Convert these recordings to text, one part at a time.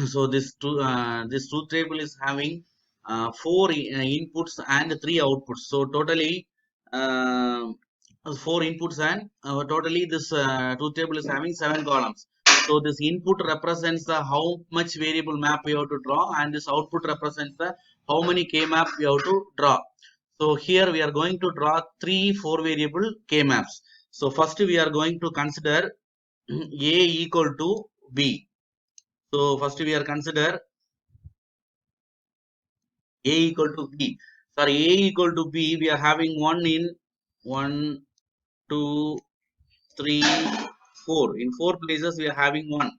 So this truth table is having four inputs and three outputs. So totally uh, four inputs and totally this truth table is having seven columns. So this input represents the how much variable map we have to draw, and this output represents the how many k map we have to draw. So here we are going to draw three four variable k maps. So first we are going to consider a equal to b. So first we are consider a equal to b. Sorry, a equal to b. We are having one in 1, 2, 3, 4. In four places we are having one.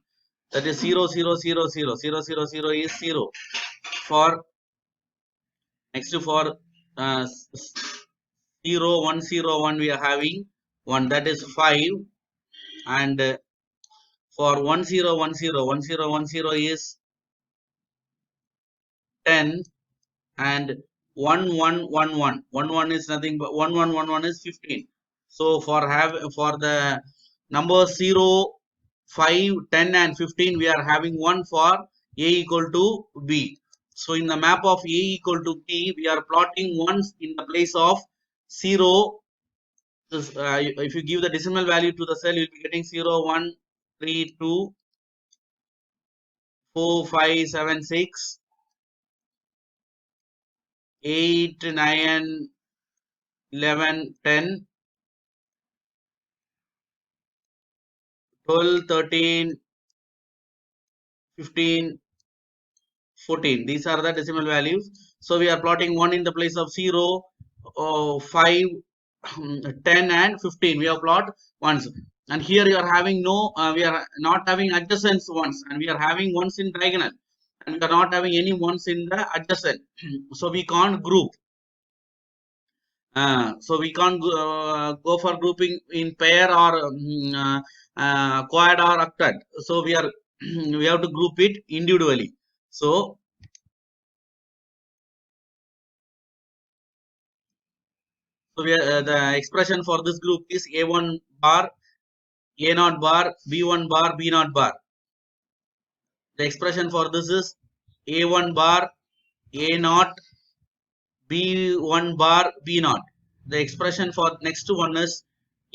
That is 0, 0, 0, 0. 0, 0, 0 is 0. For next for uh, 0, 1, 0, 1 we are having one. That is 5. And for 1, 0, 1, 0, 1, 0, 1, 0 is 10. And 1 1 1 1 1 1 is nothing but 1 1 1 1 is 15. So for the number 0 5 10 and 15 we are having one for a equal to b. So in the map of a equal to b we are plotting ones in the place of 0. This, if you give the decimal value to the cell you'll be getting 0 1 3 2 4 5 7 6 8 9 11 10 12 13 15 14. These are the decimal values. So we are plotting 1 in the place of 0, 5, 10 and 15. We have plot ones. And here you are having no, we are not having adjacent ones, and we are having ones in diagonal, and we are not having any ones in the adjacent. So we can't group. So we can't go for grouping in pair or quad or octet. So we are we have to group it individually. So we are, the expression for this group is A1 bar, A0 bar, B1 bar, B0 bar. The expression for this is A1 bar, A0, B1 bar, B0. The expression for next one is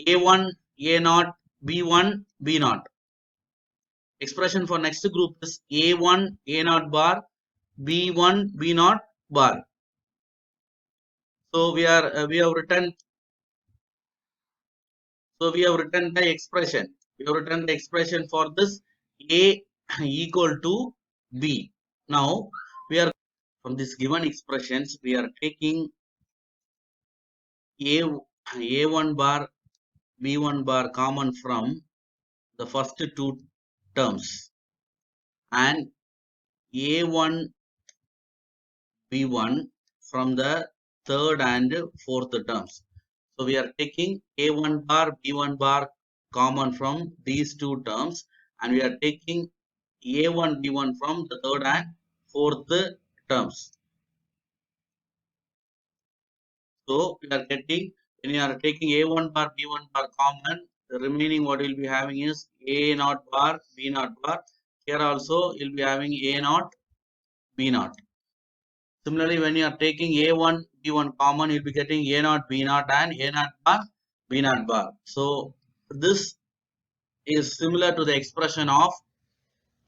A1, A0, B1, B0. Expression for next group is A1, A0 bar, B1, B0 bar. So we have written. So we have written the expression. We have written the expression for this A equal to B. Now we are from this given expressions we are taking A A1 bar B1 bar common from the first two terms, and A1 B1 from the third and fourth terms. So we are taking A1 bar B1 bar common from these two terms, and we are taking A1 B1 from the third and fourth terms. So we are getting, when you are taking A1 bar B1 bar common, the remaining what we will be having is A0 bar B0 bar. Here also you will be having A0 B0. Similarly, when you are taking A1 B1 common, you'll be getting A0 B0 and A0 bar B0 bar. So this is similar to the expression of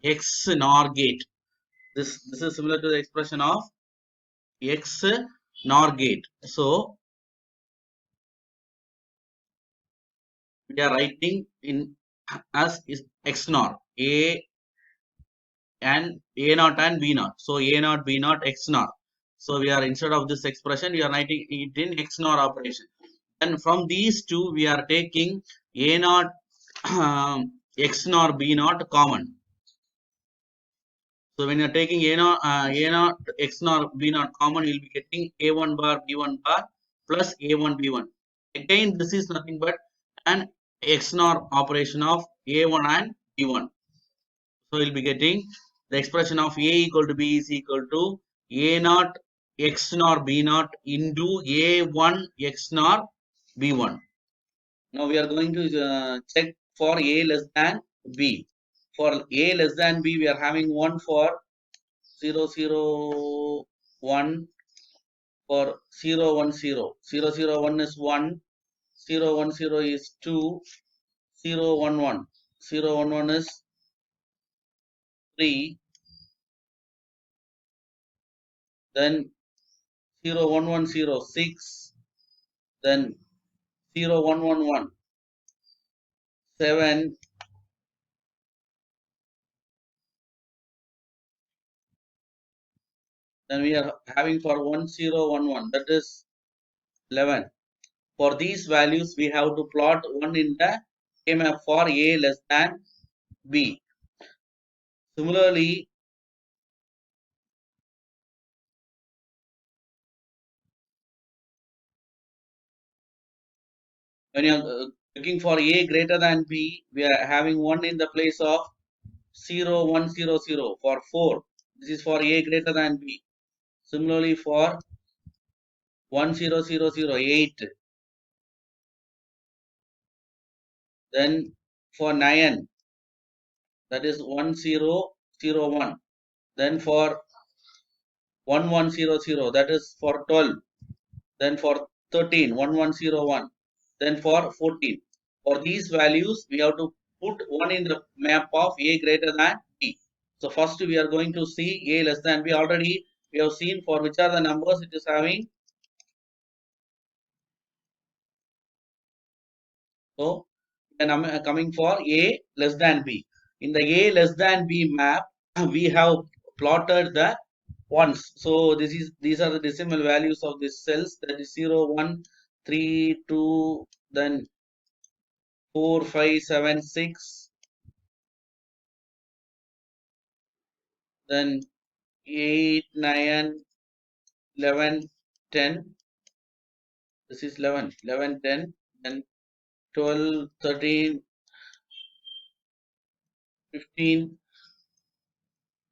X NOR gate. This is similar to the expression of X NOR gate. So we are writing in as is X NOR A and A0 and B0. So A0 B0 X NOR. So we are, instead of this expression, we are writing it in X NOR operation. And from these two we are taking A0 X NOR B0 common. So when you are taking A0 X NOR B0 common, you will be getting A1 bar B1 bar plus A1 B1. Again, this is nothing but an X NOR operation of A1 and B1. So you'll be getting the expression of A equal to B is equal to A0 X NOR B0 into A1 X NOR B1. Now we are going to check for A less than B. For A less than B, we are having 1 for 0, 0, 1 for 0, 1, 0. 0, 0, 1 is 1, 0, 1, 0 is 2, 0, 1, 1. 0, 1, 1 is 3, then 0, 1, 1, 0, 6, then 0, 1, 1, 1, 7, then we are having for 1, 0, 1, 1, that is 11. For these values, we have to plot one in the K-map for A less than B. Similarly, when you are looking for A greater than B, we are having 1 in the place of 0, 1, 0, 0 for 4. This is for A greater than B. Similarly, for 1, 0, 0, 0, 8. Then for 9, that is 1, 0, 0, 1. Then for 1, 1, 0, 0, that is for 12. Then for 13, 1, 1, 0, 1. Then for 14. For these values, we have to put 1 in the map of A greater than B. So first we are going to see A less than B. Already we have seen for which are the numbers it is having. So coming for A less than B. In the A less than B map, we have plotted the ones. So these are the decimal values of these cells, that is 0, 1, 3, 2, then 4, 5, 7, 6, then 8, 9, 11, 10. This is 11, 11, 10, then 12, 13, 15,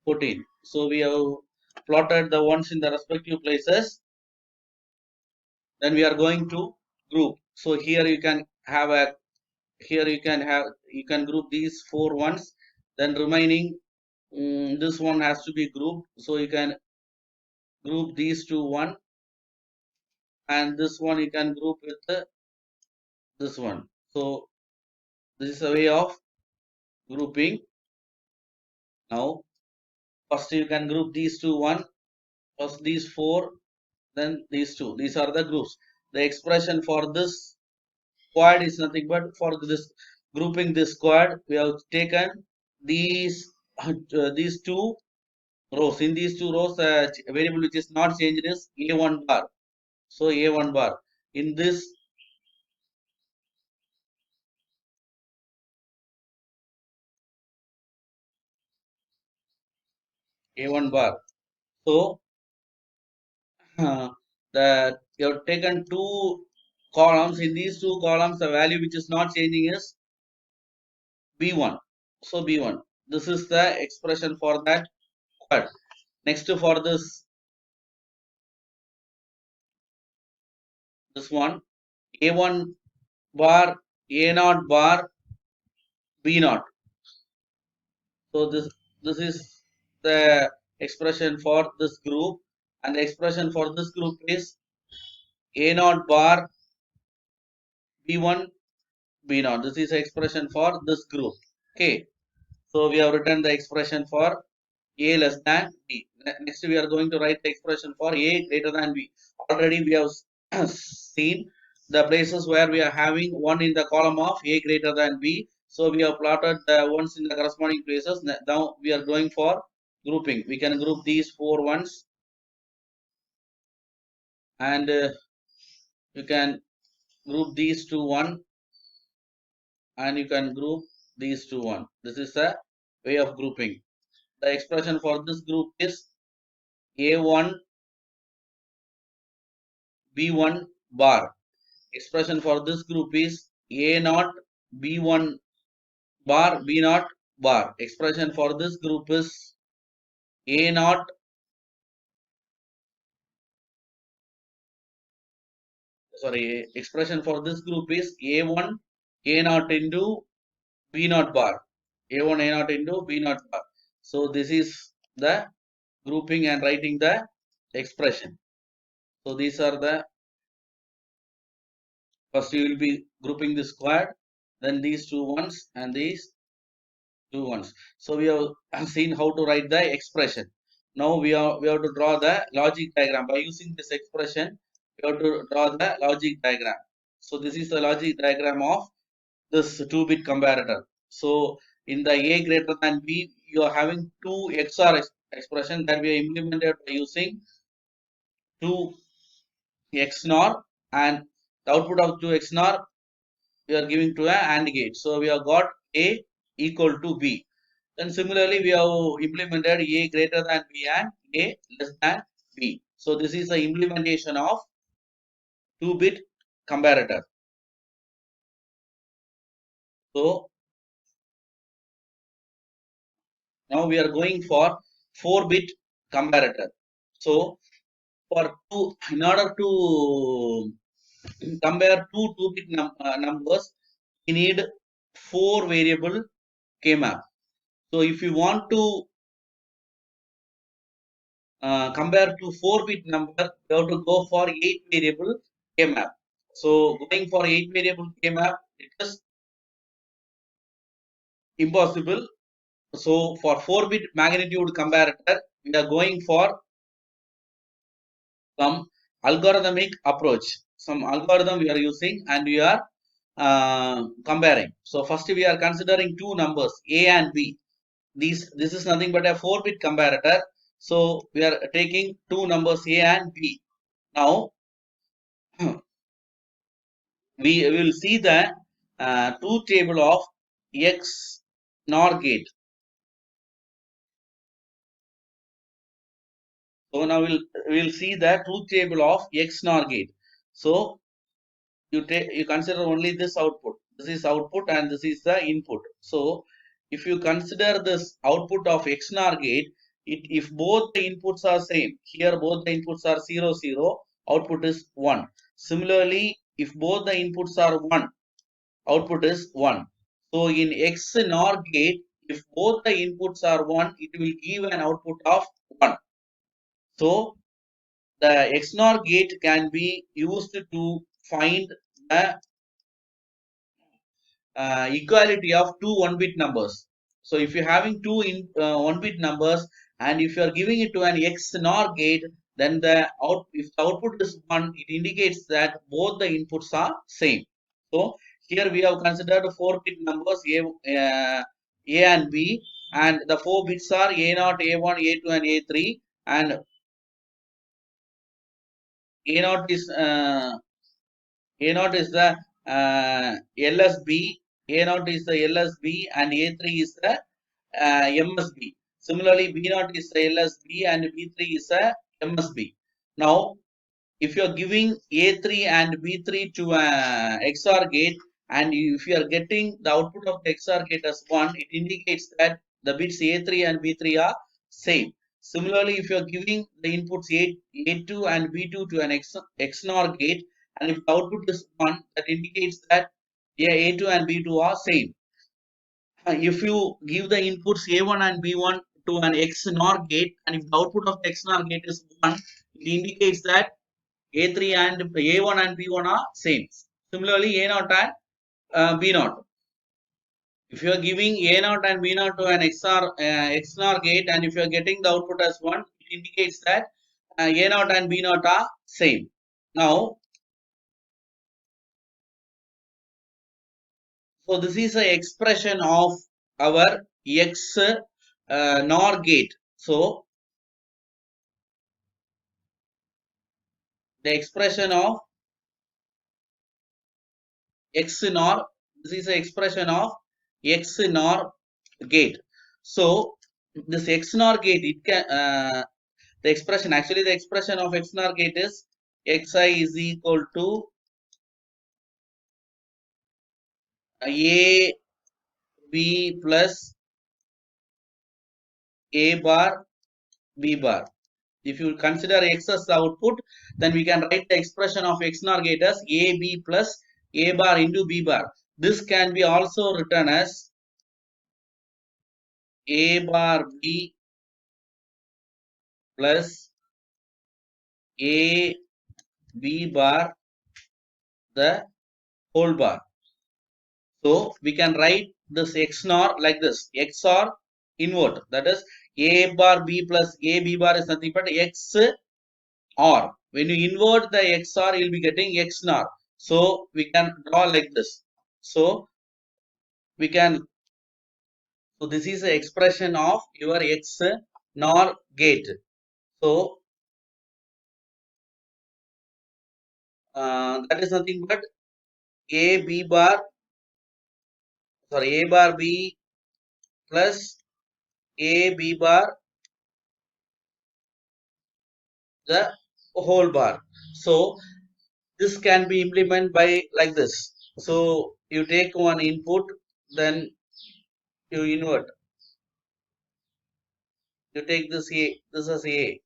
14. So we have plotted the ones in the respective places. Then we are going to group. So here you can have you can group these 4 ones. Then remaining this one has to be grouped. So you can group these two one, and this one you can group with this one. So this is a way of grouping. Now first you can group these two one, first these 4, then these two. These are the groups. The expression for this quad is nothing but for this grouping this quad, we have taken these two rows. In these two rows, variable which is not changed is a1 bar. So a1 bar. In this a1 bar. So that you have taken two columns. In these two columns, the value which is not changing is b1. So b1. This is the expression for that quad. Next for this one, a1 bar, a0 bar, b0. So this is the expression for this group, and the expression for this group is a0 bar, b1, b0. This is the expression for this group. Okay. So we have written the expression for a less than b. Next we are going to write the expression for a greater than b. Already we have seen the places where we are having one in the column of a greater than b. So we have plotted the ones in the corresponding places. Now we are going for grouping. We can group these 4 ones, and you can group these 2 1, and you can group these 2 1. This is a way of grouping. The expression for this group is a1 b1 bar. Expression for this group is a0 b1 bar b0 bar. Expression for this group is a0 expression for this group is a1 a0 into b0 bar. A1 A naught into B naught bar. So this is the grouping and writing the expression. So these are the, first you will be grouping the squared, then these two ones and these two ones. So we have seen how to write the expression. Now we have to draw the logic diagram. By using this expression, we have to draw the logic diagram. So this is the logic diagram of this 2-bit comparator. So in the A greater than B, you are having two XOR expression that we are implemented by using 2 XNOR, and the output of 2 XNOR we are giving to a AND gate. So we have got A equal to B. Then similarly we have implemented A greater than B and A less than B. So this is the implementation of 2-bit comparator. So now we are going for 4-bit comparator. So in order to compare two 2-bit numbers, we need 4 variable K-map. So if you want to compare to 4-bit number, you have to go for 8 variable K-map. So going for 8 variable K-map, it is impossible. So for 4-bit magnitude comparator, we are going for some algorithmic approach. Some algorithm we are using and we are comparing. So first we are considering two numbers A and B. This is nothing but a 4-bit comparator. So we are taking two numbers A and B. Now we will see the truth table of X NOR gate. So now we'll see the truth table of X NOR gate. So you consider only this output. This is output and this is the input. So if you consider this output of XNOR gate, if both the inputs are same, here both the inputs are 0 0, output is 1. Similarly, if both the inputs are 1, output is 1. So in XNOR gate, if both the inputs are 1, it will give an output of 1. So the XNOR gate can be used to find the equality of two 1-bit numbers. So if you're having two 1-bit numbers and if you are giving it to an XNOR gate, then if the output is 1, it indicates that both the inputs are same. So here we have considered 4-bit numbers A and B, and the 4 bits are A0, A1, A2 and A3, and A0 is A0 is the LSB, A0 is the LSB, and A3 is the MSB. Similarly, B0 is the LSB and B3 is the MSB. Now, if you are giving A3 and B3 to XOR gate, and if you are getting the output of the XOR gate as 1, it indicates that the bits A3 and B3 are same. Similarly, if you are giving the inputs A2 and B2 to an XNOR gate, and if the output is 1, that indicates that A2 and B2 are same. If you give the inputs A1 and B1 to an XNOR gate, and if the output of the XNOR gate is 1, it indicates that A3 and A1 and B1 are same. Similarly, A0 and B0. If you are giving A0 and B0 to an XNOR gate, and if you are getting the output as 1, it indicates that A0 and B0 are same. Now, so this is an expression of our X NOR gate. So the expression of X NOR, this is an expression of X NOR gate. So this X NOR gate, it can the expression, actually the expression of X NOR gate is Xi is equal to A B plus A bar B bar. If you consider X as the output, then we can write the expression of XNOR gate as AB plus A bar into B bar. This can be also written as A bar B plus A B bar the whole bar. So we can write this XNOR like this. XOR invert. That is A bar B plus A B bar is nothing but XOR. When you invert the XOR, you'll be getting XNOR. So we can draw like this. So we can, so this is the expression of your XNOR gate. So that is nothing but A B bar, sorry, A bar B plus A B bar the whole bar. So this can be implemented by like this. So you take one input, then you invert. You take this A, this is A,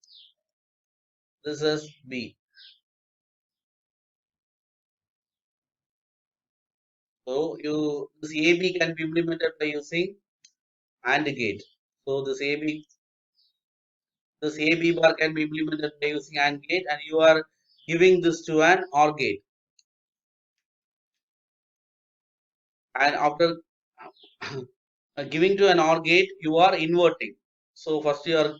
this is B. So you this AB can be implemented by using AND gate. So this AB bar can be implemented by using AND gate, and you are giving this to an OR gate. And after giving to an OR gate, you are inverting. So first you are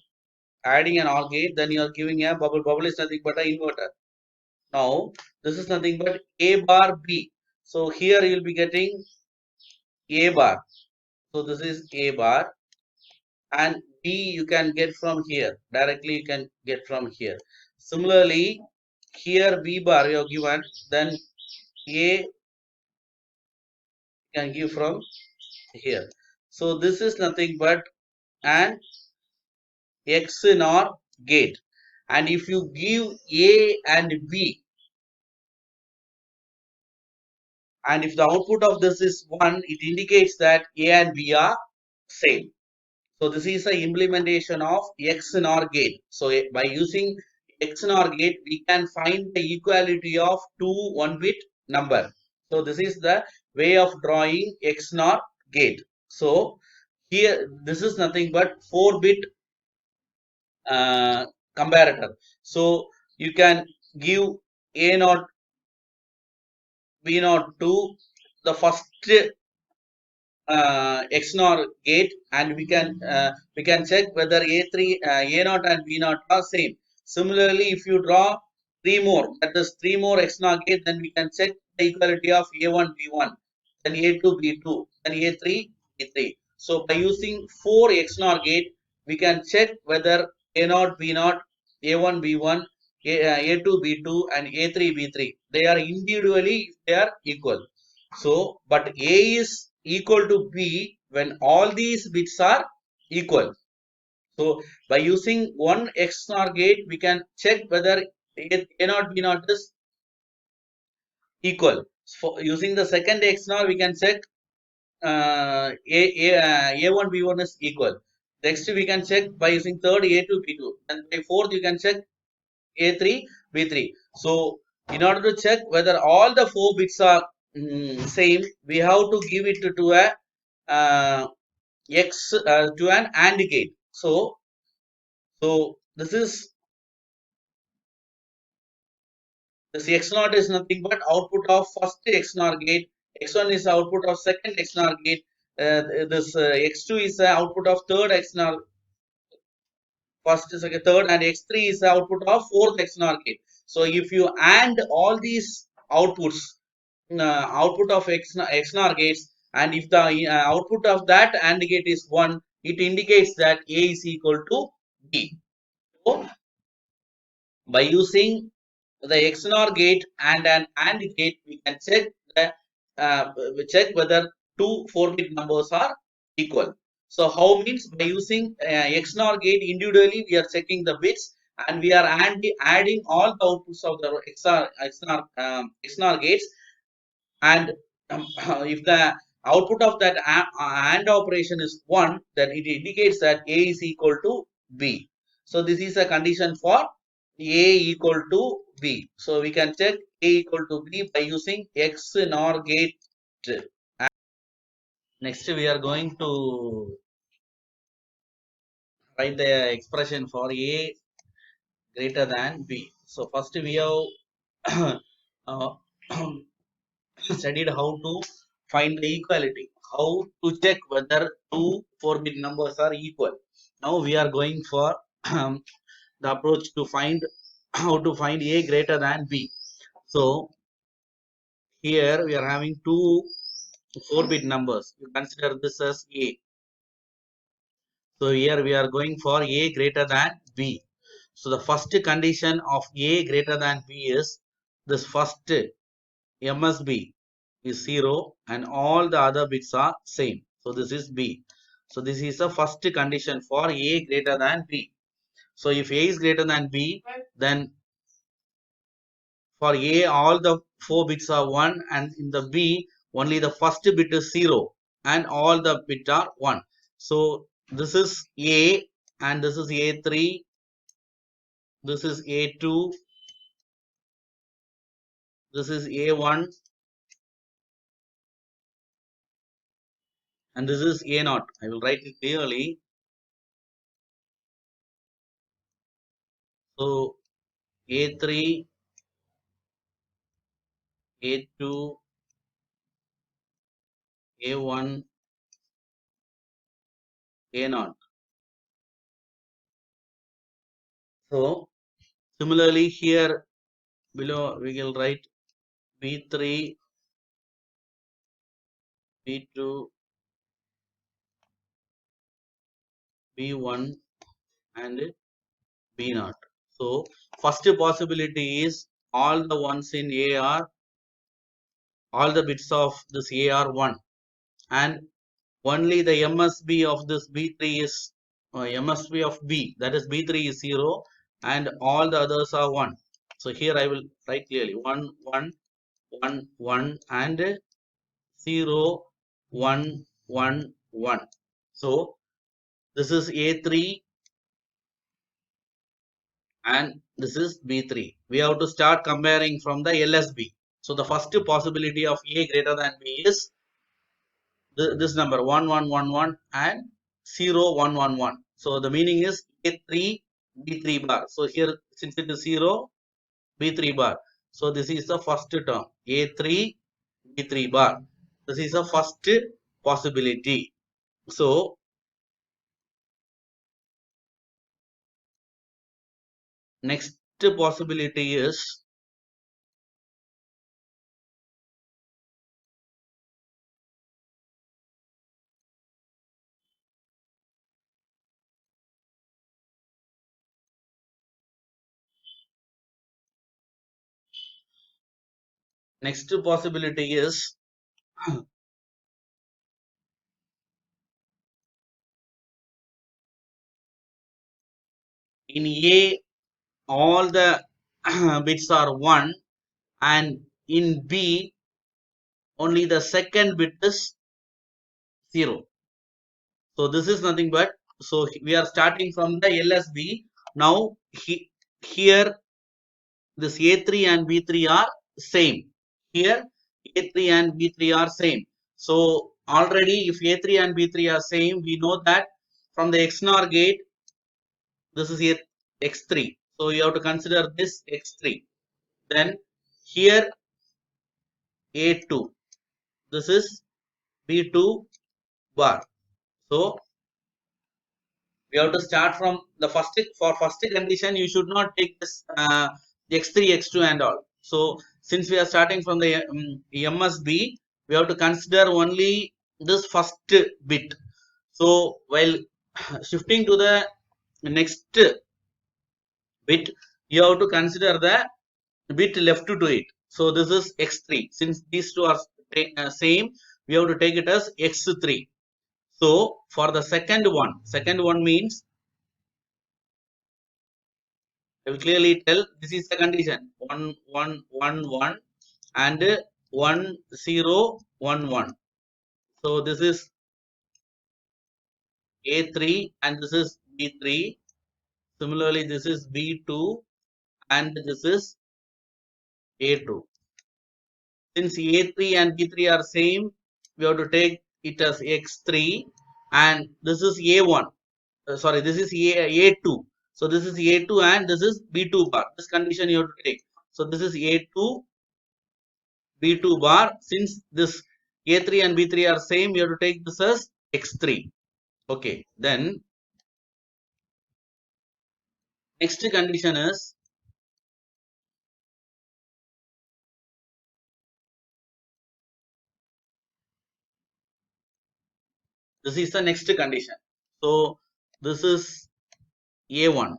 adding an OR gate, then you are giving a bubble. Bubble is nothing but an inverter. Now this is nothing but A bar B. So here you will be getting A bar. So this is A bar, and B you can get from here. Directly you can get from here. Similarly, here B bar you are given, then A can give from here. So this is nothing but an XNOR gate. And if you give A and B, and if the output of this is 1, it indicates that A and B are same. So this is the implementation of XNOR gate. So by using XNOR gate, we can find the equality of two 1-bit number. So this is the way of drawing XNOR gate. So here this is nothing but 4-bit comparator. So you can give A naught B naught to the first XNOR gate, and we can check whether A naught and B naught are same. Similarly, if you draw three more, that is three more XNOR gate, then we can check the equality of A1 B1, then A2 B2, then A3 B3. So by using four XNOR gate, we can check whether A naught B naught, A1 B1, A2 B2, and A3 B3 they are individually they are equal. So, but A is equal to B when all these bits are equal. So, by using one XNOR gate, we can check whether A naught B naught is equal. So, using the second XNOR, we can check A1 B1 is equal. Next, we can check by using third A2 B2, and by fourth, you can check A3 B3. So, in order to check whether all the four bits are same, we have to give it to a X to an AND gate. So this is this X0 is nothing but output of first XNOR gate. X1 is output of second XNOR gate. This X2 is the output of third XNOR first, second, third, and X3 is the output of fourth XNOR gate. So if you AND all these outputs, output of XNOR gates, and if the output of that AND gate is 1, it indicates that A is equal to B. So by using the XNOR gate and an AND gate, we can check whether two 4-bit numbers are equal. So how means by using XNOR gate individually, we are checking the bits, and we are adding all the outputs of the XNOR gates, and if the output of that AND operation is 1, then it indicates that A is equal to B. So this is a condition for A equal to B. So we can check A equal to B by using XNOR gate. Next we are going to write the expression for A greater than B. So first we have uh, studied how to find the equality, how to check whether two 4-bit numbers are equal. Now we are going for the approach to find how to find A greater than B. So here we are having two 4-bit numbers. You consider this as A. So here we are going for A greater than B. So the first condition of A greater than B is this first MSB is 0 and all the other bits are same. So this is B. So this is the first condition for A greater than B. So if A is greater than B, then for A all the 4 bits are 1 and in the B only the first bit is 0 and all the bits are 1. So this is A and this is A3, this is A2, this is A1 and this is A0. I will write it clearly. So A3, A2, A1, A0. So similarly here below we will write B3, B2, B1 and B0. So first possibility is all the ones in A are, all the bits of this A are 1 and only the MSB of this B3 is MSB of B, that is B3 is 0 and all the others are 1. So here I will write clearly 1, 1, 1, 1 and 0, 1, 1, 1. So this is A3 and this is B3. We have to start comparing from the LSB. So the first possibility of A greater than B is this number 1, 1, 1, 1 and 0, 1, 1, 1. So the meaning is A3, B3 bar. So here since it is 0, B3 bar. So this is the first term A3, B3 bar. This is the first possibility. So next possibility is in A all the bits are 1 and in B only the second bit is 0. So this is nothing but, so we are starting from the LSB. Now here this A3 and B3 are same. Here A3 and B3 are same. So already if A3 and B3 are same, we know that from the XNOR gate, this is X3. So you have to consider this X3. Then here A2. This is B2 bar. So we have to start from the first, for first condition you should not take this x3 x2 and all. So since we are starting from the MSB, we have to consider only this first bit. So while shifting to the next bit, you have to consider the bit left to it. So this is x3. Since these two are same, we have to take it as x3. So for the second one means I will clearly tell this is the condition 1 1 1 1 and 1 0 1 1. So this is A3 and this is B3. Similarly, this is B2 and this is A2. Since A3 and B3 are same, we have to take it as X3 and this is A1. sorry, this is A2. So this is A2 and this is B2 bar. This condition you have to take. So this is A2, B2 bar. Since this A3 and B3 are same, you have to take this as X3. Okay. Then next condition is this is the next condition. So this is A1.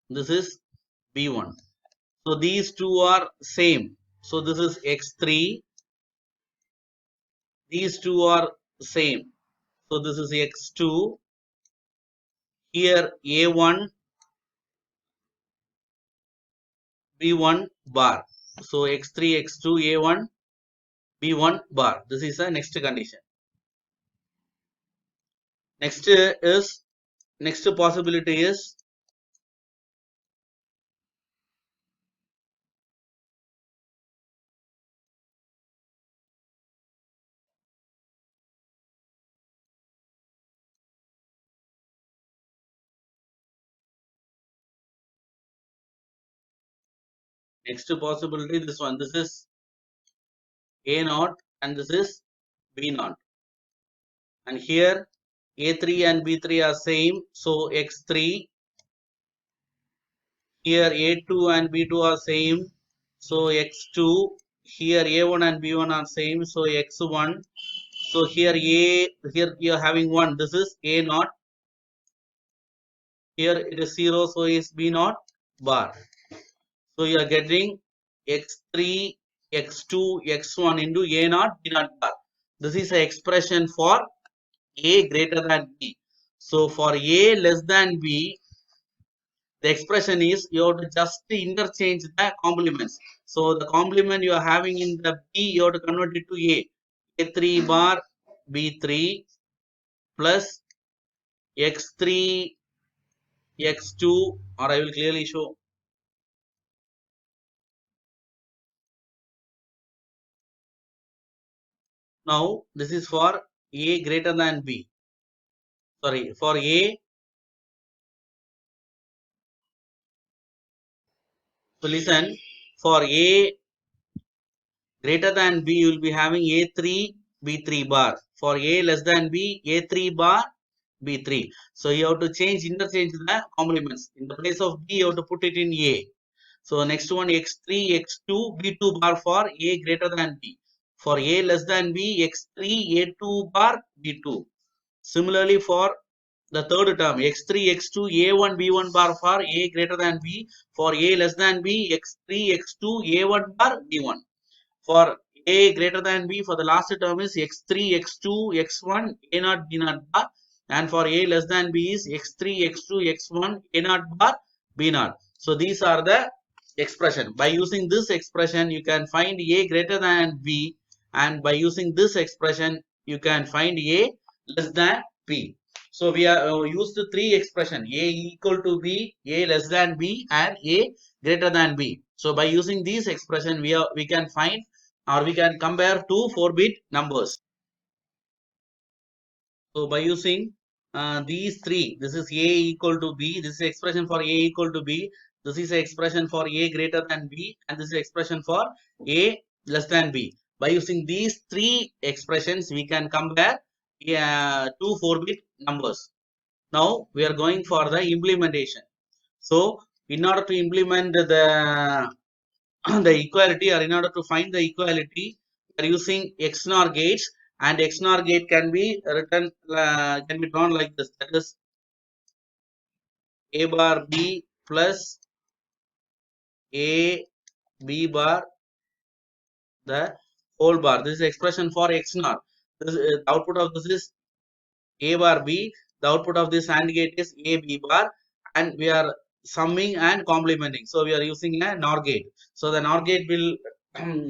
This is B1. So these two are same. So this is X3. These two are same. So this is X2. Here A1, B1 bar. So X3, X2, A1, B1 bar. This is the next condition. Next possibility is this one. This is A naught and this is B naught. And here A3 and B3 are same. So X3. Here A2 and B2 are same. So X2. Here A1 and B1 are same. So X1. So here you are having 1. This is A naught. Here it is 0. So is B naught bar. So you are getting X3, X2, X1 into A naught, B naught bar. This is an expression for A greater than B. So for A less than B, the expression is you have to just interchange the complements. So the complement you are having in the B, you have to convert it to A. A3 bar B3 plus X3 X2, or I will clearly show. Now this is for A greater than B. Sorry, for A. So listen, for A greater than B, you will be having A3, B3 bar. For A less than B, A3 bar, B3. So you have to interchange the complements. In the place of B, you have to put it in A. So next one X3, X2, B2 bar for A greater than B. For A less than B, X3, A2 bar, B2. Similarly for the third term X3, X2, A1, B1 bar for A greater than B. For A less than B, X3, X2, A1 bar, B1. For A greater than B, for the last term is X3, X2, X1, A naught, B naught bar. And for A less than B is X3, X2, X1, A naught bar, B naught. So these are the expression. By using this expression, you can find A greater than B. And by using this expression, you can find A less than B. So we are used three expression: A equal to B, A less than B, and A greater than B. So by using these expression, we can find or we can compare two 4-bit numbers. So by using these three, this is A equal to B, this is expression for A equal to B, this is expression for A greater than B, and this is expression for A less than B. By using these three expressions, we can compare two 4-bit numbers. Now we are going for the implementation. So in order to implement the the equality, or in order to find the equality, we are using XNOR gates, and XNOR gate can be written can be drawn like this. That is A bar B plus A B bar the whole bar. This is expression for XNOR. This the output of this is A bar B. The output of this AND gate is A B bar, and we are summing and complementing. So we are using a NOR gate. So the NOR gate will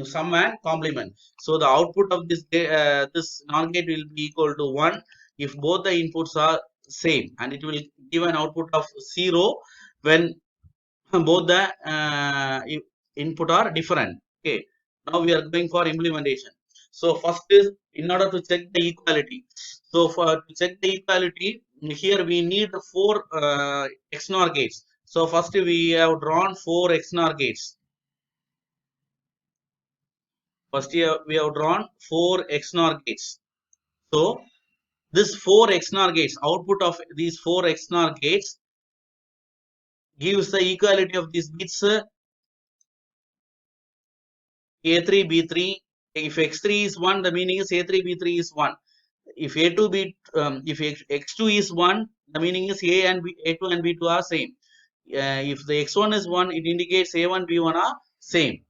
sum and complement. So the output of this NOR gate will be equal to 1 if both the inputs are same, and it will give an output of 0 when both the input are different. Okay. Now we are going for implementation. So first is in order to check the equality. So for to check the equality, here we need 4 XNOR gates. So first we have drawn 4 XNOR gates. First here we have drawn 4 XNOR gates. So this 4 XNOR gates, output of these 4 XNOR gates gives the equality of these bits A3, B3. If X3 is 1, the meaning is A3, B3 is 1. If A2, if X2 is 1, the meaning is A2 and B2 are same. If the X1 is 1, it indicates A1, B1 are same.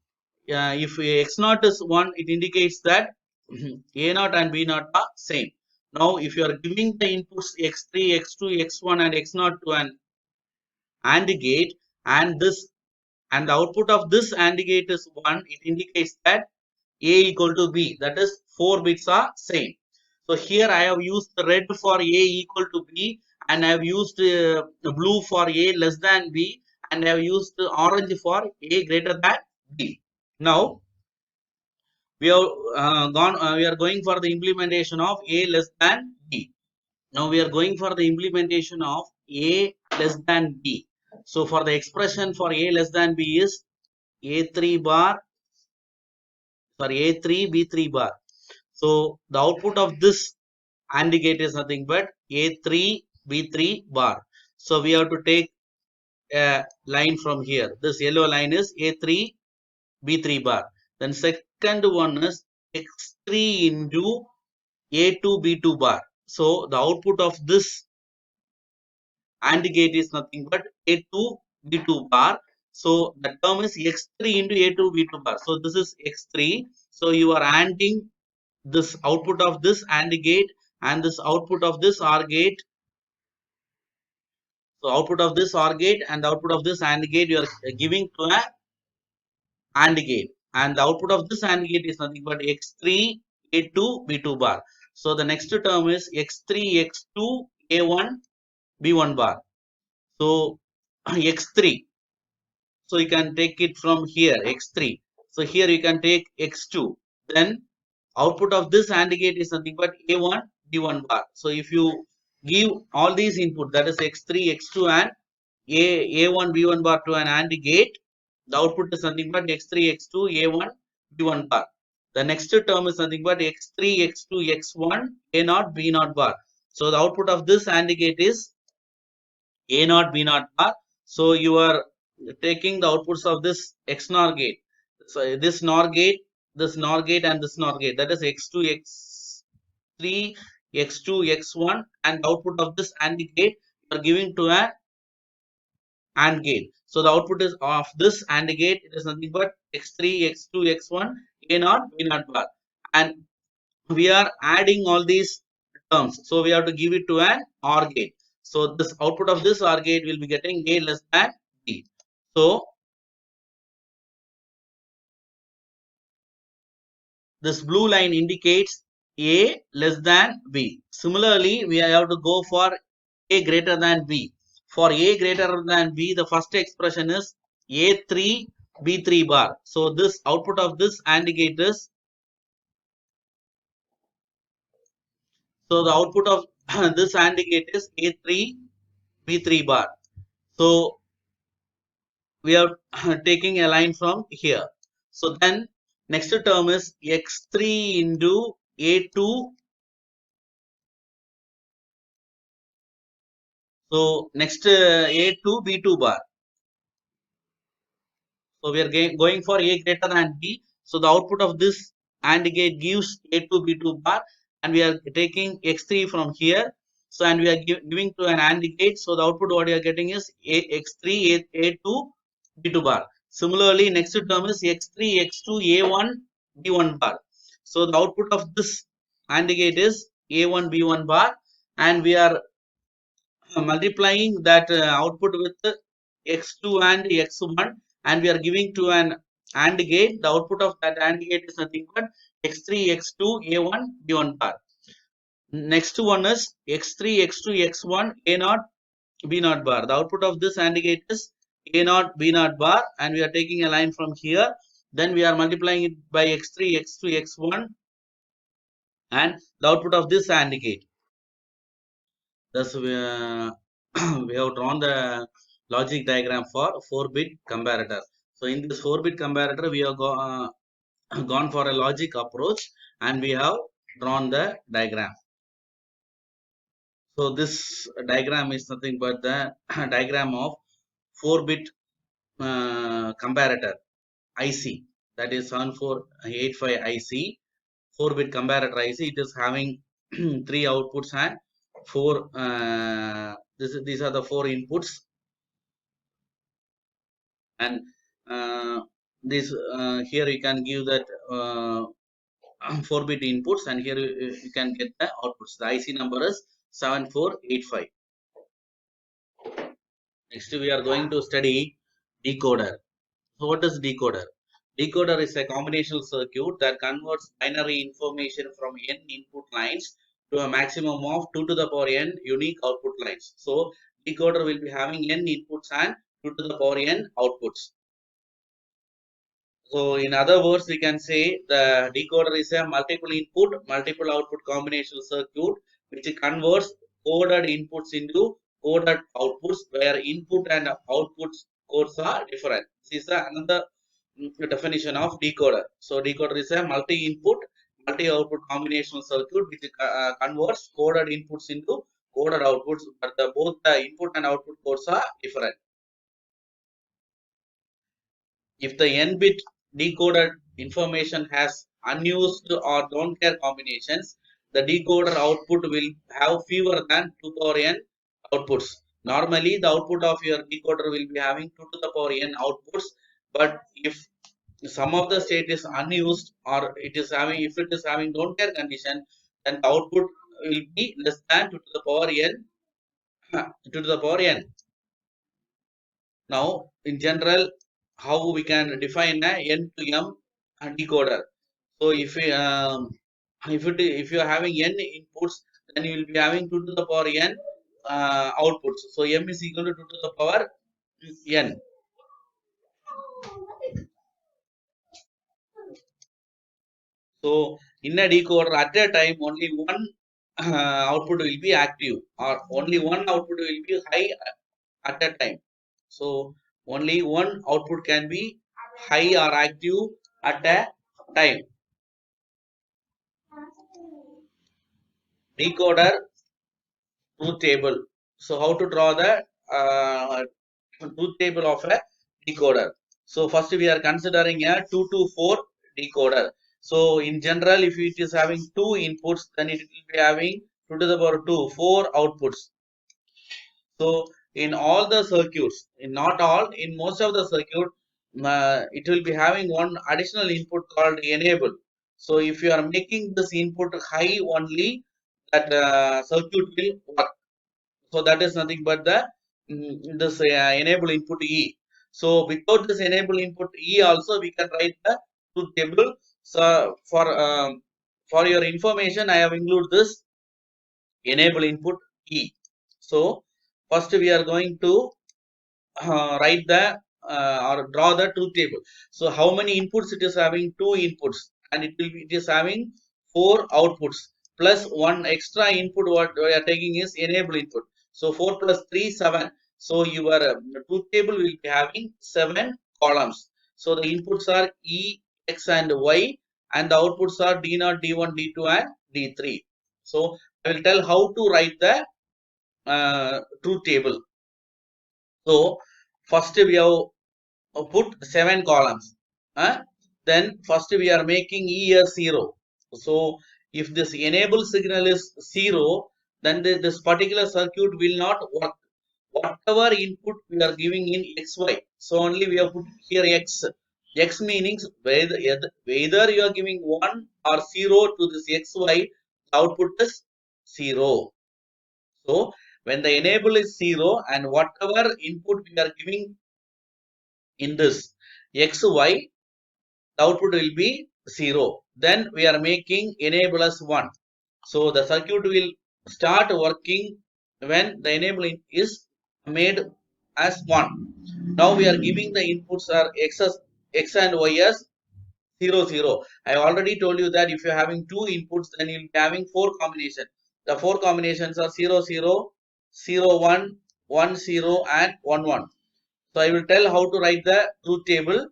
If X0 is 1, it indicates that A0 and B0 are same. Now, if you are giving the inputs X3, X2, X1 and X0 to an AND gate, and the output of this AND gate is 1, it indicates that A equal to B, that is 4 bits are same. So here I have used the red for A equal to B, and I have used blue for A less than B, and I have used orange for A greater than B. Now we have we are going for the implementation of A less than B. Now we are going for the implementation of A less than B. So for the expression for A less than B is A3 bar, sorry, A3 B3 bar. So the output of this AND gate is nothing but A3 B3 bar. So we have to take a line from here. This yellow line is A3 B3 bar. Then second one is X3 into A2 B2 bar. So the output of this AND gate is nothing but A2 B2 bar. So the term is X3 into A2 B2 bar. So this is X3. So you are ANDing this output of this AND gate and this output of this OR gate. So output of this OR gate and the output of this AND gate you are giving to a AND gate, and the output of this AND gate is nothing but X3 A2 B2 bar. So the next term is X3 X2 A1 B1 bar. So X3. So you can take it from here X3. So here you can take X2. Then output of this AND gate is nothing but A1 B1 bar. So if you give all these input, that is X3 X2 and A1 B1 bar to an AND gate, the output is nothing but X3 X2 A1 B1 bar. The next term is nothing but X3 X2 X1 A0 B0 bar. So the output of this AND gate is A0 B0 bar. So you are taking the outputs of this XNOR gate. So this NOR gate, this NOR gate and this NOR gate, that is X2 X3 X2 X1, and the output of this AND gate you are giving to a AND gate. So the output is of this AND gate, it is nothing but X3 X2 X1 A0 B0 bar, and we are adding all these terms. So we have to give it to an OR gate. So this output of this OR gate will be getting A less than B. So this blue line indicates A less than B. Similarly, we have to go for A greater than B. For A greater than B, the first expression is A3 B3 bar. So this output of this AND gate is, so the output of this AND gate is A3 B3 bar. So we are taking a line from here. So then next term is X3 into A2. So next A2 B2 bar. So we are going for A greater than B. So the output of this AND gate gives A2 B2 bar, and we are taking X3 from here. So and we are giving to an AND gate. So the output what you are getting is X3 A2 B2 bar. Similarly, next term is X3 X2 A1 B1 bar. So the output of this AND gate is A1 B1 bar, and we are multiplying that output with x2 and x1, and we are giving to an AND gate. The output of that AND gate is nothing but x3 x2 a1 b1 bar. Next one is x3 x2 x1 a0 b0 bar. The output of this AND gate is a0 b0 bar, and we are taking a line from here. Then we are multiplying it by x3 x2 x1 and the output of this AND gate. Thus, we have drawn the logic diagram for 4-bit comparator. So, in this 4-bit comparator, we have gone for a logic approach and we have drawn the diagram. So, this diagram is nothing but the diagram of 4-bit comparator IC, that is 7485 IC, 4-bit comparator IC. It is having three outputs and four. These are the four inputs, and this here you can give that 4-bit inputs, and here you can get the outputs. The IC number is 7485. Next, we are going to study decoder. So, what is decoder? Decoder is a combinational circuit that converts binary information from n input lines to a maximum of 2 to the power n unique output lines. So, decoder will be having n inputs and 2 to the power n outputs. So, in other words, we can say the decoder is a multiple input, multiple output combinational circuit which converts coded inputs into coded outputs where input and output codes are different. This is another definition of decoder. So, decoder is a multi-input, multi-output combinational circuit which converts coded inputs into coded outputs, but both the input and output codes are different. If the n-bit decoded information has unused or don't care combinations, the decoder output will have fewer than 2 power n outputs. Normally, the output of your decoder will be having 2 to the power n outputs, but if some of the state is unused or it is having, if it is having don't care condition, then the output will be less than 2 to the power n 2 to the power n. Now, in general, how we can define a n to m decoder? So, if you are having n inputs, then you will be having 2 to the power n outputs. So, m is equal to 2 to the power n. So, in a decoder, at a time, only one output will be active, or only one output will be high at a time. So, only one output can be high or active at a time. Decoder truth table. So, how to draw the truth table of a decoder? So, first we are considering a 2 to 4 decoder. So, in general, if it is having two inputs, then it will be having 2 to the power 2, 4 outputs. So, in all the circuits, in not all, in most of the circuit, it will be having one additional input called enable. So, if you are making this input high only, that circuit will work. So, that is nothing but the this enable input E. So, without this enable input E also, we can write the truth table. So, for your information, I have included this enable input E. So, first we are going to write the or draw the truth table. So, how many inputs it is having? Two inputs, and it is having four outputs plus one extra input. What we are taking is enable input. So, 4 plus 3, 7. So, your truth table will be having 7 columns. So, the inputs are E, X, and Y, and the outputs are D0, D1, D2, and D3. So, I will tell how to write the truth table. So, first we have put 7 columns. Then first we are making E as 0. So, if this enable signal is 0, then this particular circuit will not work. Whatever input we are giving in XY, so only we have put here X. X meaning whether you are giving 1 or 0 to this XY, the output is 0. So, when the enable is 0 and whatever input we are giving in this XY, the output will be 0. Then we are making enable as 1. So, the circuit will start working when the enabling is made as 1. Now, we are giving the inputs are X and Y as 0, 0. I already told you that if you are having two inputs, then you will be having four combinations. The four combinations are 0, 0, 0, 1, 1, 0 and 1, 1. So I will tell how to write the truth table.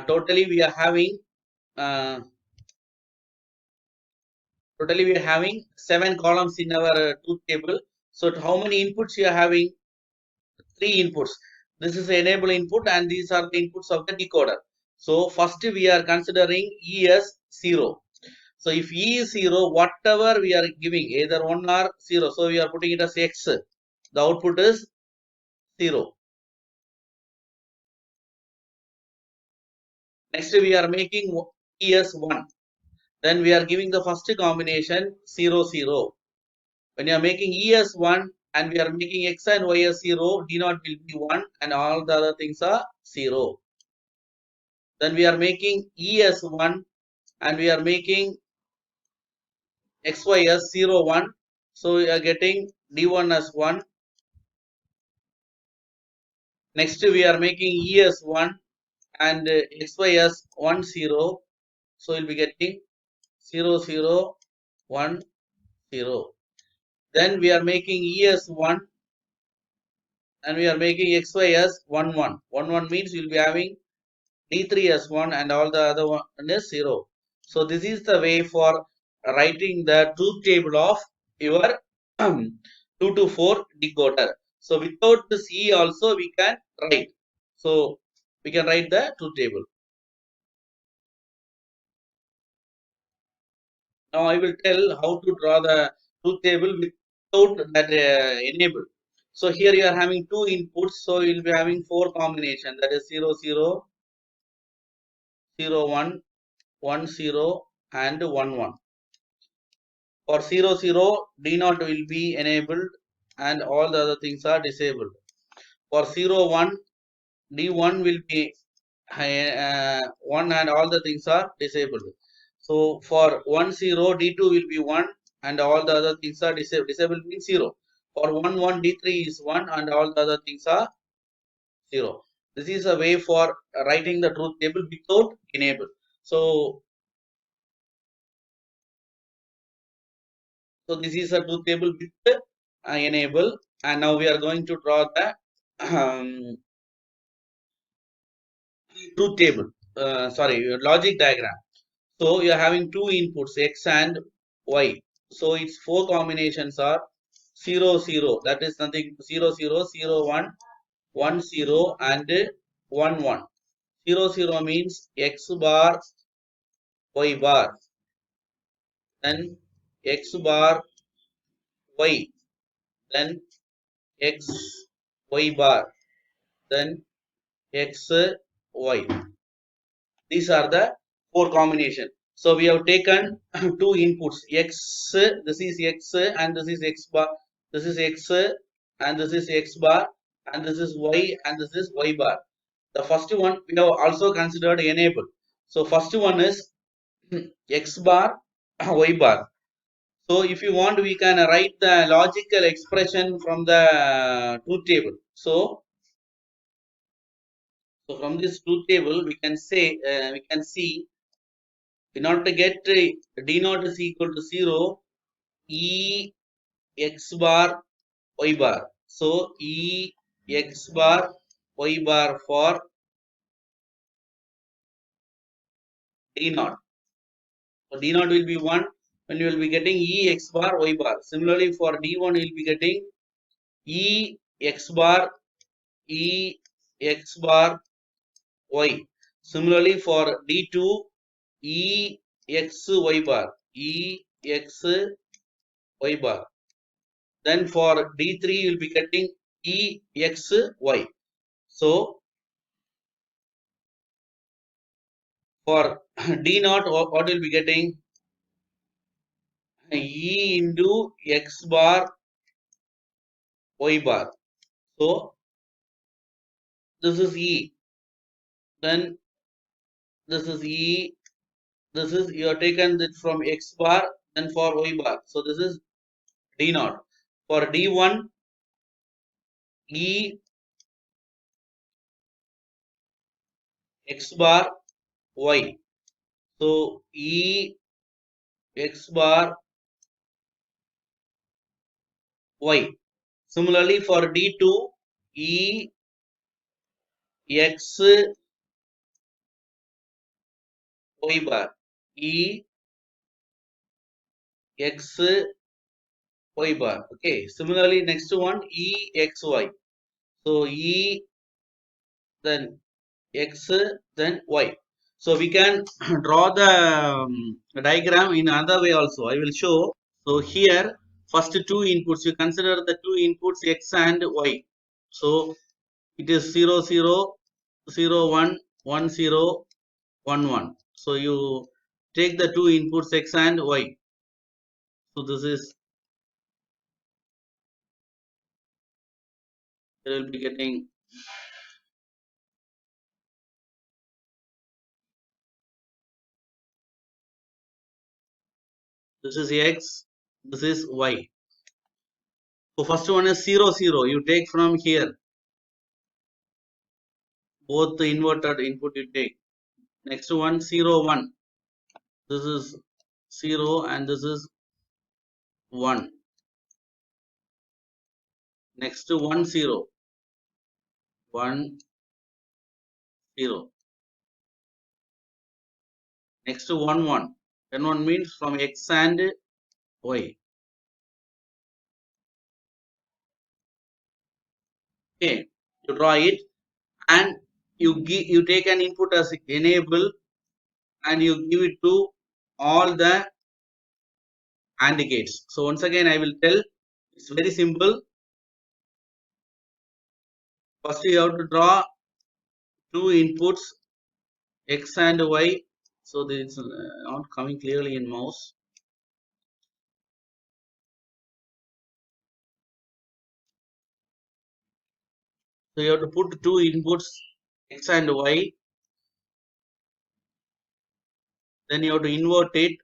Totally we are having uh, 7 columns in our truth table. So how many inputs you are having? 3 inputs. This is the enable input and these are the inputs of the decoder. So first we are considering E as 0. So if E is 0, whatever we are giving, either 1 or 0, so we are putting it as X. The output is 0. Next we are making E as 1. Then we are giving the first combination 0, 0. When you are making E as 1 and we are making X and Y as 0, D naught will be 1 and all the other things are 0. Then we are making E as 1 and we are making XY as 0, 1. So we are getting D1 as 1. Next we are making E as 1 and XY as 1, 0. So we'll be getting 0, 0, 1, 0. Then we are making E as 1 and we are making XY as 1, 1. 1, 1 means we'll be having D3 as 1 and all the other one is 0. So this is the way for writing the truth table of your 2 to 4 decoder. So without this E also we can write. So we can write the truth table. Now I will tell how to draw the truth table without that enable. So here you are having 2 inputs. So you will be having 4 combination, that is 0, 0, 0, 1, 1, 0 and 1, 1. For 0, 0, D naught will be enabled and all the other things are disabled. For 0, 1, D1 will be 1 and all the things are disabled. So for 1, 0, D2 will be 1 and all the other things are disabled. Disabled means 0. For 1, 1, D3 is 1 and all the other things are 0. This is a way for writing the truth table without enable. So this is a truth table with enable, and now we are going to draw the truth table. Sorry, logic diagram. So you are having 2 inputs X and Y. So its 4 combinations are 0, 0. That is nothing 0, 0, 0, 1, 1, 0 and 1, 1. 0, 0 means X bar, Y bar. Then X bar, Y. Then X, Y bar. Then X, Y. These are the 4 combination. So we have taken 2 inputs X, this is X and this is X bar, this is X and this is X bar and this is Y and this is Y bar. The first one we have also considered enable. So first one is X bar, Y bar. So if you want we can write the logical expression from the truth table. So from this truth table we can say we can see, in order to get D naught is equal to 0, E x bar y bar. So E x bar y bar for D naught. So D naught will be 1 when you will be getting E x bar y bar. Similarly for D1 you will be getting E x bar E x bar y. Similarly for D2 E x y bar E x y bar. Then for D3 you will be getting EXY. So for D naught what will be getting? E into X bar Y bar. So this is E. Then this is E. This is, you have taken it from X bar, then for Y bar. So this is D naught. For D1 E X bar Y. So E X bar Y. Similarly for D2, E X Y bar. E X Y bar. Okay. Similarly, next one E X Y. So E then X then Y. So we can draw the diagram in another way also. I will show. So here first two inputs, you consider the two inputs X and Y. So it is 0 0 0 1 1 0 1 1. So you take the two inputs X and Y. So this is, you will be getting, this is X, this is Y. So first one is 0 0. You take from here, both the inverted input you take. Next one 0 1. This is 0 and this is 1. Next 1 0. 1 0. Next 1 1. Then 1 means from X and Y. Okay. You draw it and you take an input as enable and you give it to all the AND gates. So once again I will tell, it's very simple. First you have to draw two inputs X and Y. So this is not coming clearly in mouse. So you have to put two inputs X and Y. Then you have to invert it.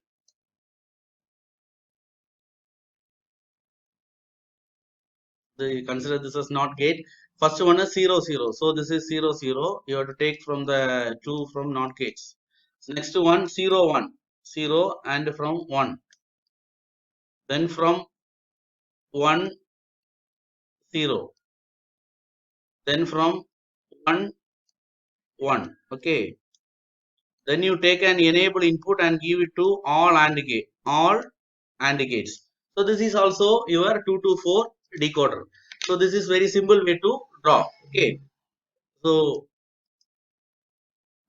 You consider this as not gate. First one is 0 0. So this is 0 0. You have to take from the two from not gates. So next one 0 1. 0 and from 1. Then from 1 0. Then from 1 1. Okay. Then you take an enable input and give it to all AND gate. All AND gates. So this is also your 2 to 4 decoder. So this is very simple way to draw. Okay. So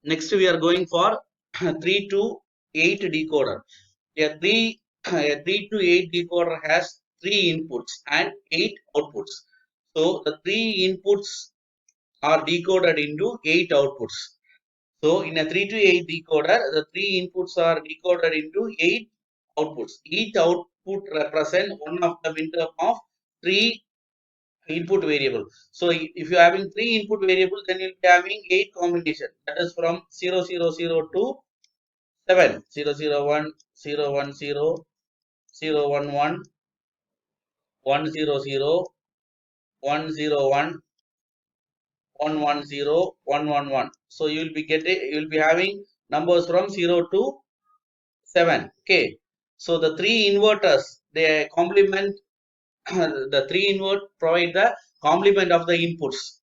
next we are going for 3 to 8 decoder. A 3 to 8 decoder has 3 inputs and 8 outputs. So the 3 inputs are decoded into 8 outputs. So in a 3 to 8 decoder, the 3 inputs are decoded into 8 outputs. Each output represents one of the minterm of 3 input variable. So if you are having 3 input variable, then you'll be having 8 combination. That is from 0 0 0 to 7. 0 0 1, 0 1 0, 0 1 1, 1 0 0, 1 0 1, 1 1 0, 1 1 1. So you'll be having numbers from 0 to 7. Okay. So the three inverters, they complement the three invert provide the complement of the inputs.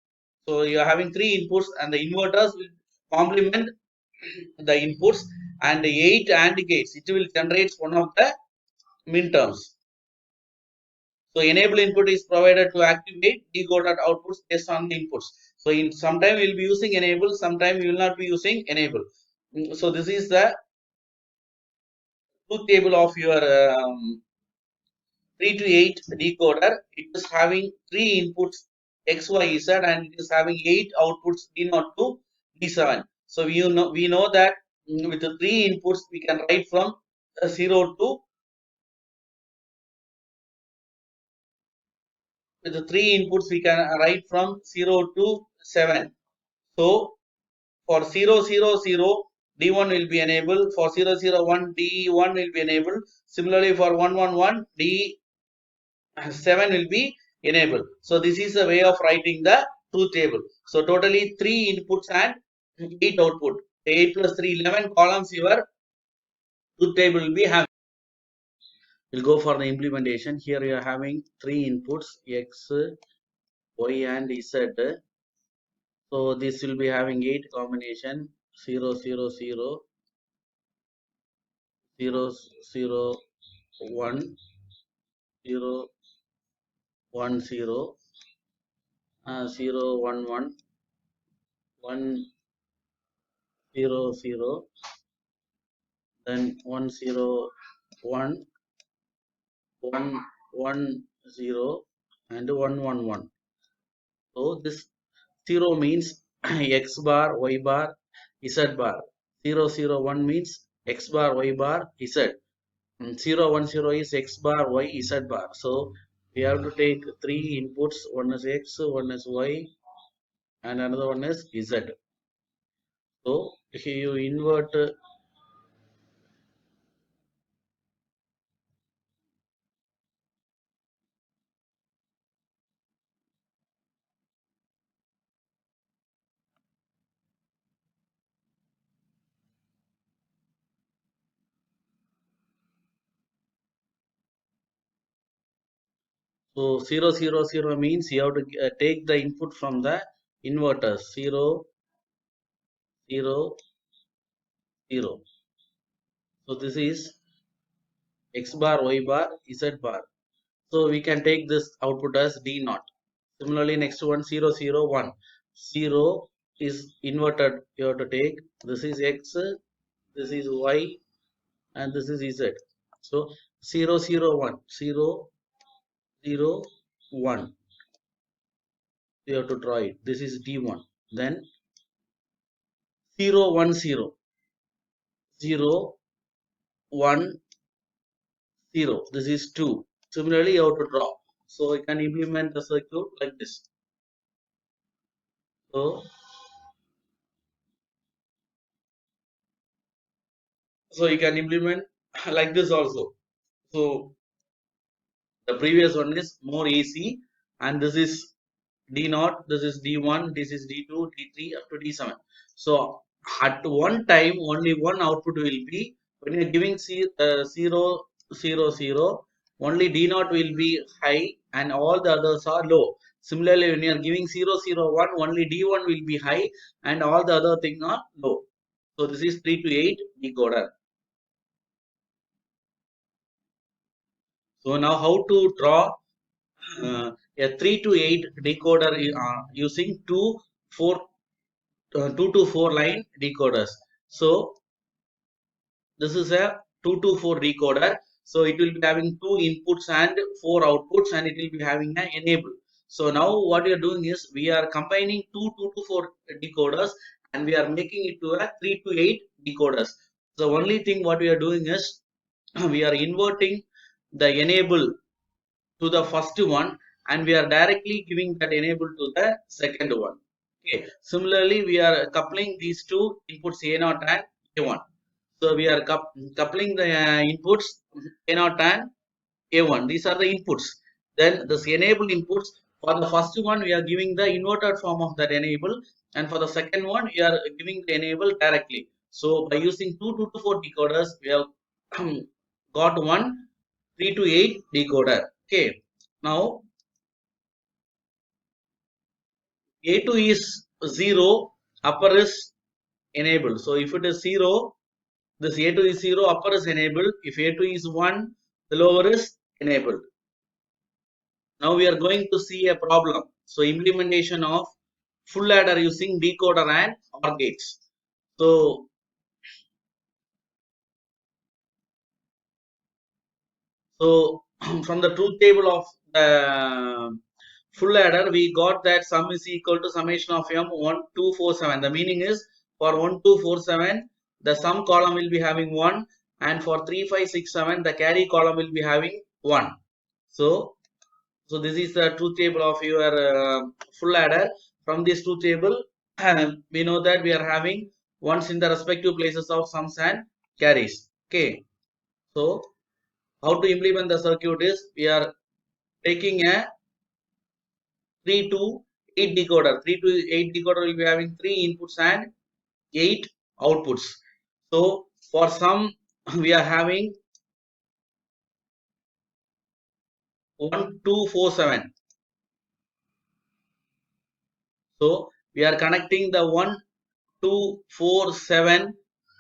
So you are having three inputs and the inverters will complement the inputs, and the 8 AND gates, it will generate one of the minterms. So enable input is provided to activate decoded outputs based on the inputs. So in sometime we will be using enable, sometime we will not be using enable. So this is the truth table of your 3 to 8 decoder. It is having 3 inputs X, Y, Z, and it is having 8 outputs D0 to D7. So we know that with the 3 inputs we can write from 0 to, with the 3 inputs we can write from 0 to 7. So for 0 0 0 D1 will be enabled, for 0 0 1 D1 will be enabled. Similarly for 1 1 1 D7 will be enabled. So this is a way of writing the truth table. So totally 3 inputs and 8 output. 8 plus 3 11 columns your truth table will be having. We'll go for the implementation. Here we are having three inputs X, Y, and Z. So this will be having 8 combination 0, 0, 0, 0, 0, 1, 0, 1, 0, 0, 1, 1, 1, 0, 0, then 1, 0, 1, 1, 1, 0, and 1, 1, 1. So this 0 means x bar, y bar, z bar. 0, 0, 1 means x bar, y bar, z. 0, 1, 0 is x bar, y, z bar. So we have to take three inputs. One is x, one is y, and another one is z. So if you invert, so 0, 0, 0 means you have to take the input from the inverters. 0, 0, 0. So this is x bar, y bar, z bar. So we can take this output as D naught. Similarly, next one 0, 0, 1. 0 is inverted. You have to take this is x, this is y, and this is z. So 0, 0, 1. 0, 0, 1. You have to draw it. This is D1. Then 0, 1, 0. 0, 1, 0. This is 2. Similarly, you have to draw. So you can implement the circuit like this. So, so you can implement like this also. So the previous one is more easy, and this is D naught, this is D1, this is D2, D3 up to D7. So at one time, only one output will be when you are giving 0, 0, 0, only D naught will be high and all the others are low. Similarly, when you are giving 0, 0, 1, only D1 will be high and all the other things are low. So this is 3 to 8 decoder. So now how to draw a 3 to 8 decoder using 2 to 4 line decoders. So this is a 2 to 4 decoder. So it will be having two inputs and four outputs, and it will be having an enable. So now what we are doing is we are combining two 2 to 4 decoders and we are making it to a 3 to 8 decoders. The only thing what we are doing is we are inverting the enable to the first one and we are directly giving that enable to the second one. Okay. Similarly, we are coupling these two inputs A0 and A1. So we are coupling the inputs A0 and A1. These are the inputs. Then this enable inputs, for the first one we are giving the inverted form of that enable, and for the second one we are giving the enable directly. So by using two 2 to 4 decoders, we have got one 3 to 8 decoder. Okay. Now A2 is 0, upper is enabled. So if it is 0, this A2 is 0, upper is enabled. If A2 is 1, the lower is enabled. Now we are going to see a problem. So implementation of full adder using decoder and OR gates. So, so from the truth table of the full adder, we got that sum is equal to summation of m 1, 2, 4, 7. The meaning is for 1, 2, 4, 7, the sum column will be having 1, and for 3, 5, 6, 7, the carry column will be having 1. So, so this is the truth table of your full adder. From this truth table, we know that we are having ones in the respective places of sums and carries. Okay. So how to implement the circuit is we are taking a 3 to 8 decoder. 3 to 8 decoder will be having 3 inputs and 8 outputs. So for some we are having 1247. So we are connecting the 1247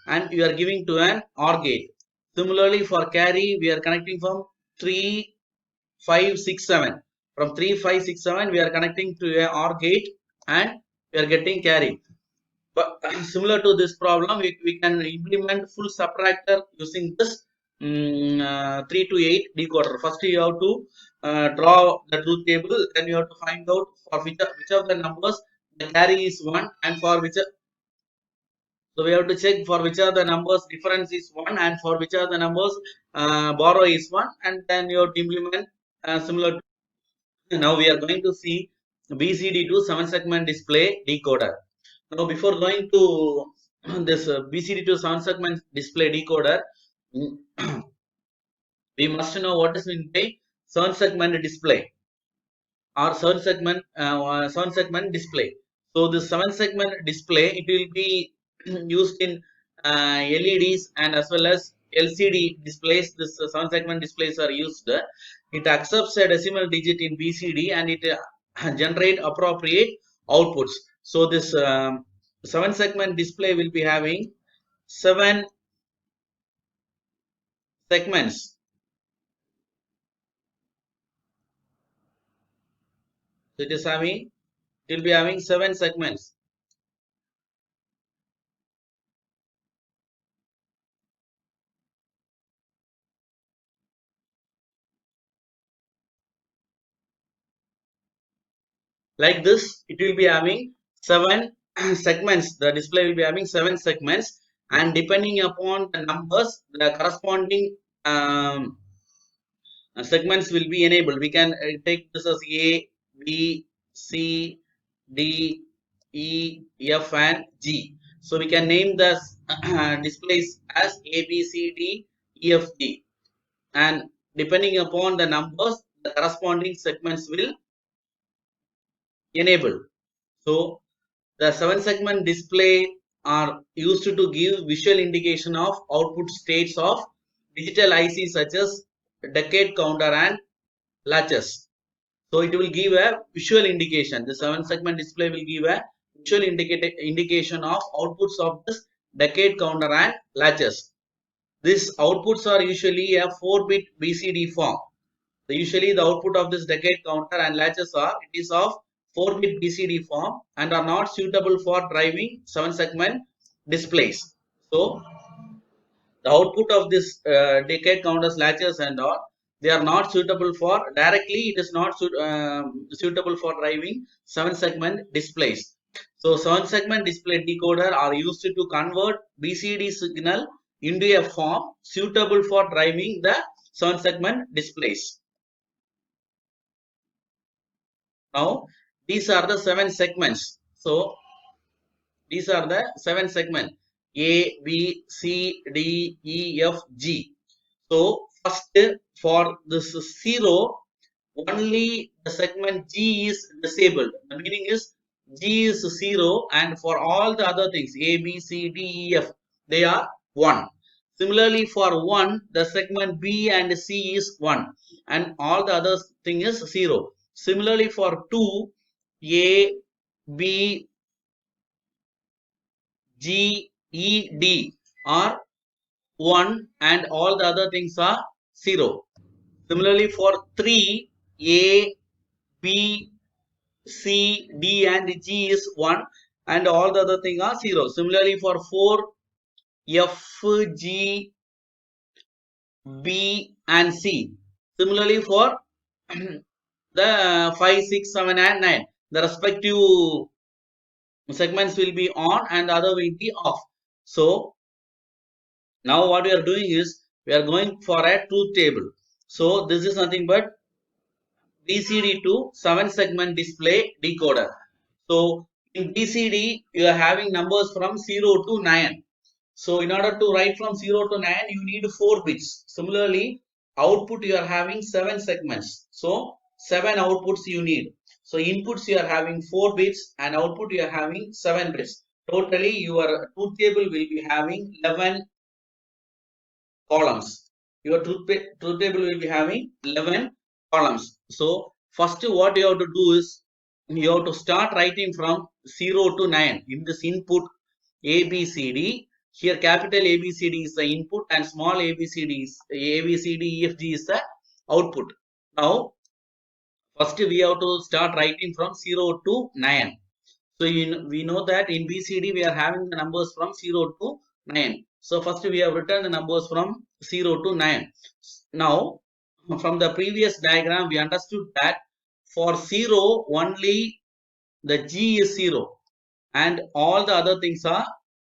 and we are giving to an OR gate. Similarly for carry we are connecting from 3567. From 3567 we are connecting to a OR gate and we are getting carry. But similar to this problem, we can implement full subtractor using this 3 to 8 decoder. First, you have to draw the truth table. Then you have to find out for which of the numbers the carry is 1 and for which. So we have to check for which are the numbers difference is 1 and for which are the numbers borrow is 1, and then you have to implement similar. Now we are going to see BCD to 7 segment display decoder. Now before going to this BCD to 7 segment display decoder, we must know what is meant by 7 segment display or 7 segment display. So the 7 segment display, it will be used in LEDs and as well as LCD displays. This 7 segment displays are used. It accepts a decimal digit in BCD and it generate appropriate outputs. So this 7 segment display will be having 7 segments. So it will be having 7 segments. Like this, it will be having 7 segments. The display will be having 7 segments, and depending upon the numbers, the corresponding segments will be enabled. We can take this as A, B, C, D, E, F, and G. So we can name the displays as A, B, C, D, E, F, G, and depending upon the numbers, the corresponding segments will enable. So the 7 segment display are used to give visual indication of output states of digital ICs such as decade counter and latches. So it will give a visual indication. The 7 segment display will give a visual indication of outputs of this decade counter and latches. These outputs are usually a 4-bit BCD form. So usually the output of this decade counter and latches it is of 4-bit BCD form and are not suitable for driving 7 segment displays. So the output of this decade counters, latches and all, they are not suitable for directly, it is not suitable for driving 7 segment displays. So 7 segment display decoder are used to convert BCD signal into a form suitable for driving the 7 segment displays. Now these are the 7 segments. So these are the 7 segments A, B, C, D, E, F, G. So first for this 0, only the segment G is disabled. The meaning is G is 0 and for all the other things A, B, C, D, E, F, they are 1. Similarly for 1, the segment B and C is 1 and all the other thing is 0. Similarly for 2, A, B, G, E, D are 1 and all the other things are 0. Similarly for 3, A, B, C, D and G is 1 and all the other things are 0. Similarly for 4, F, G, B and C. Similarly for the 5, 6, 7 and 9. The respective segments will be on and the other will be off. So now what we are doing is we are going for a truth table. So this is nothing but BCD to 7 segment display decoder. So in BCD you are having numbers from 0 to 9. So in order to write from 0 to 9 you need 4 bits. Similarly output you are having 7 segments. So 7 outputs you need. So inputs you are having 4 bits and output you are having 7 bits. Totally your truth table will be having 11 columns. Your truth table will be having 11 columns. So first what you have to do is you have to start writing from 0 to 9 in this input A, B, C, D. Here capital A, B, C, D is the input and small a, b, c, d is A, B, C, D, E, F, G is the output. Now first we have to start writing from 0 to 9. So we know that in BCD we are having the numbers from 0 to 9. So first we have written the numbers from 0 to 9. Now from the previous diagram we understood that for 0 only the G is 0 and all the other things are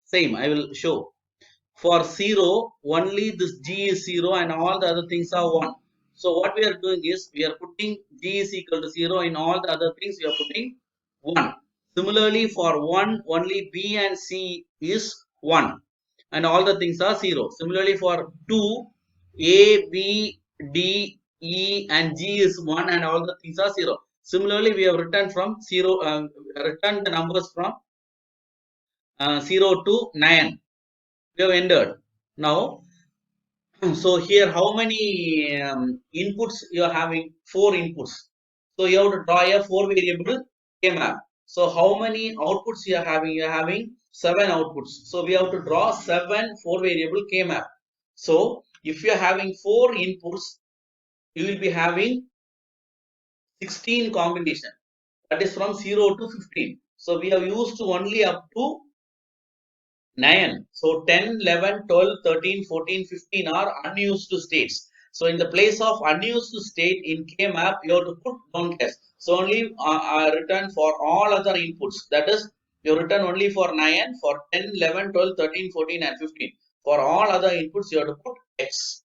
same. I will show. For 0 only this G is 0 and all the other things are 1. So what we are doing is we are putting G is equal to 0 in all the other things we are putting 1. Similarly for 1 only B and C is 1 and all the things are 0. Similarly for 2 A, B, D, E and G is 1 and all the things are 0. Similarly we have written from 0 written the numbers from 0 to 9. We have entered. Now so here how many inputs you are having? 4 inputs. So you have to draw a 4 variable K-map. So how many outputs you are having? You are having 7 outputs. So we have to draw 7 4 variable K-map. So if you are having 4 inputs, you will be having 16 combination. That is from 0 to 15. So we have used only up to 9. So 10, 11, 12, 13, 14, 15 are unused states. So in the place of unused state in K-map, you have to put don't guess. So only return for all other inputs. That is, you return only for 9, for 10, 11, 12, 13, 14 and 15. For all other inputs, you have to put X.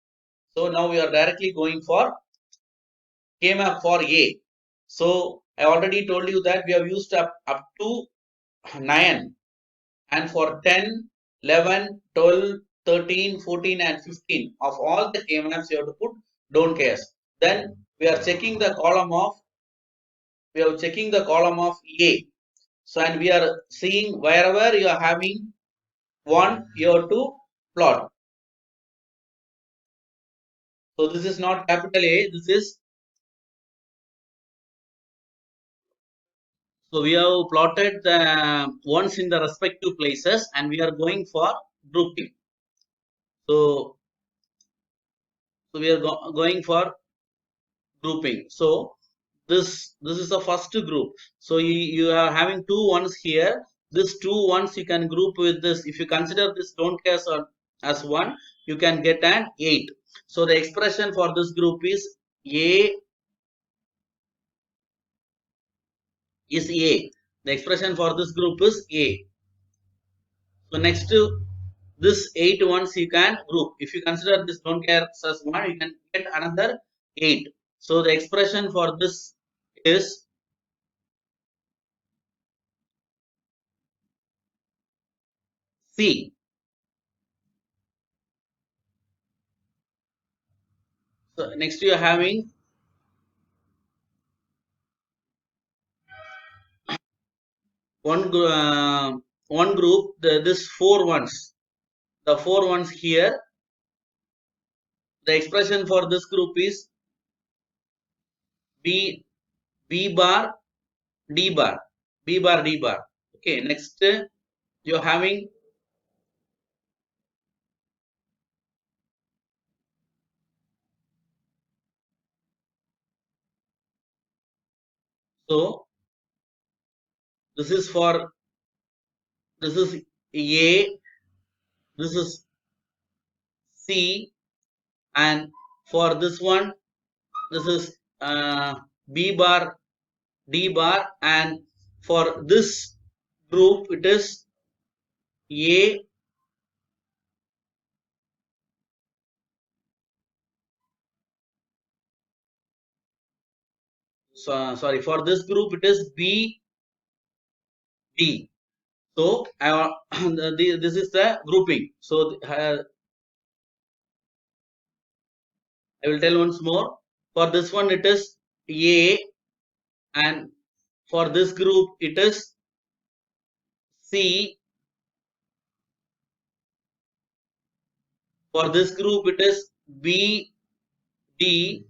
So now we are directly going for K-map for A. So I already told you that we have used up to 9. And for 10, 11, 12, 13, 14 and 15 of all the K-maps you have to put don't case. Then we are checking the column of A. So and we are seeing wherever you are having 1 you have to plot. So this is not capital A, this is so we have plotted the ones in the respective places and we are going for grouping. So we are going for grouping. So this is the first group. So you are having 2 ones here. This 2 ones you can group with this. If you consider this don't care as 1, you can get an 8. So the expression for this group is A. The expression for this group is A. So next to this 8 ones you can group. If you consider this don't care as 1, you can get another 8. So the expression for this is C. So next you are having one group, this 4 ones, the 4 ones here, the expression for this group is b bar d bar, okay. Next you're having so this is for this is A, this is C, and for this one this is b bar d bar, and for this group it is A, so sorry, for this group it is B, D. So this is the grouping. So I will tell once more. For this one it is A, and for this group it is C. For this group it is B, D,